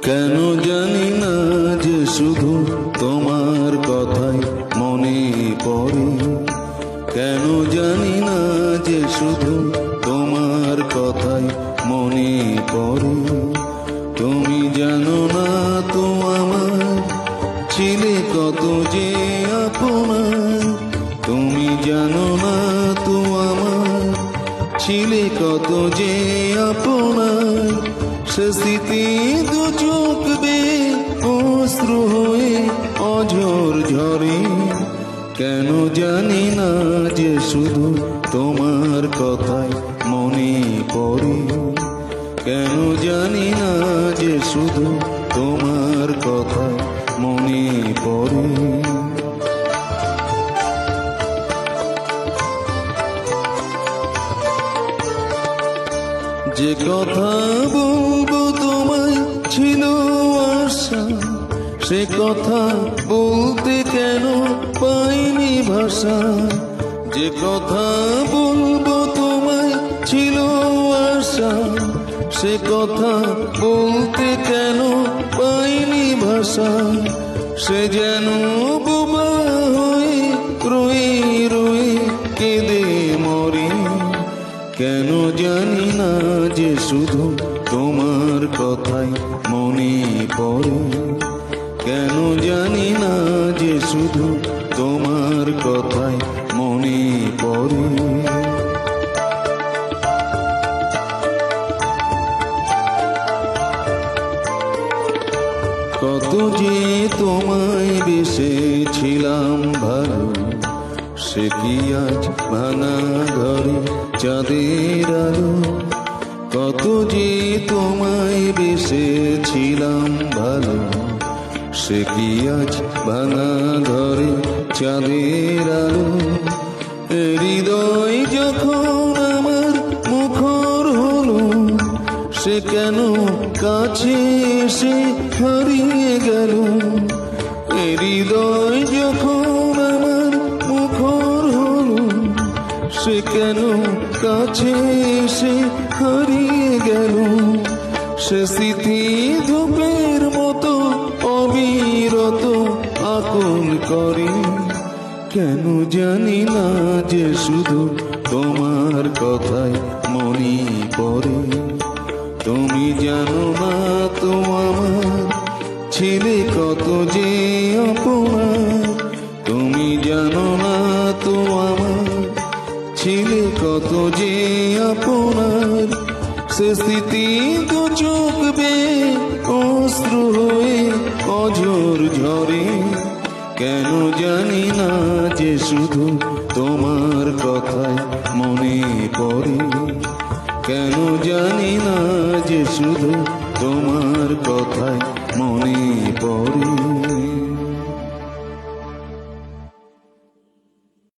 কেন জানি না যে শুধু তোমার কথাই মনে পড়ে, কেন জানি না যে শুধু তোমার কথাই মনে পড়ে। তুমি জানো না তো আমার ছিলে কত যে আপনার, তুমি জানো না তো আমার ছিলে কত যে আপনার। সে স্মৃতি দু চোখ বেয়ে অশ্রু হয়ে অঝর ঝরে, কেন জানি না যে শুধু তোমার কথাই মনে পড়ে, কেন জানি না যে শুধু তোমার কথাই মনে পড়ে। যে কথা বলবো তোমায় ছিল আশা, সে কথা বলতে কেন পাইনি ভাষা। যে কথা বলবো তোমায় ছিল আশা, সে কথা বলতে কেন পাইনি ভাষা। সে যেন বোবা হয়ে রয়ে রয়ে কেঁদে মরে, কেন জানি না যে শুধু তোমার কথাই মনে পড়ে, কেন জানি না যে শুধু তোমার কথাই মনে পড়ে। কত যে তোমায় বেসেছিলাম ভালো, সে কি আজ ভাঙা ঘরে চাঁদের আলো। কত যে তোমায় বেসেছিলাম ভালো, সে কি আজ ভাঙা ঘরে চাঁদের আলো। হৃদয় যখন আমার মুখর হলো, সে কেন কাছে এসে হারিয়ে গেল। হৃদয় যখন আমার মুখর হলো, সে কেন কাছে এসে হারিয়ে গেল। সে স্মৃতি ধূপের মতো অবিরত আকুল করে, কেন জানি না যে শুধু তোমার কথাই মনে পড়ে। তুমি জানো না তো আমার ছিলে কত যে আপনার, তুমি জানো না তো আমার ছিলে কত যে আপনার। সে স্মৃতি দু চোখ বেয়ে অশ্রু হয়ে অঝর ঝরে, কেন জানি না যে শুধু তোমার কথাই মনে পড়ে, কেন জানি না যে শুধু তোমার কথাই মনে পড়ে।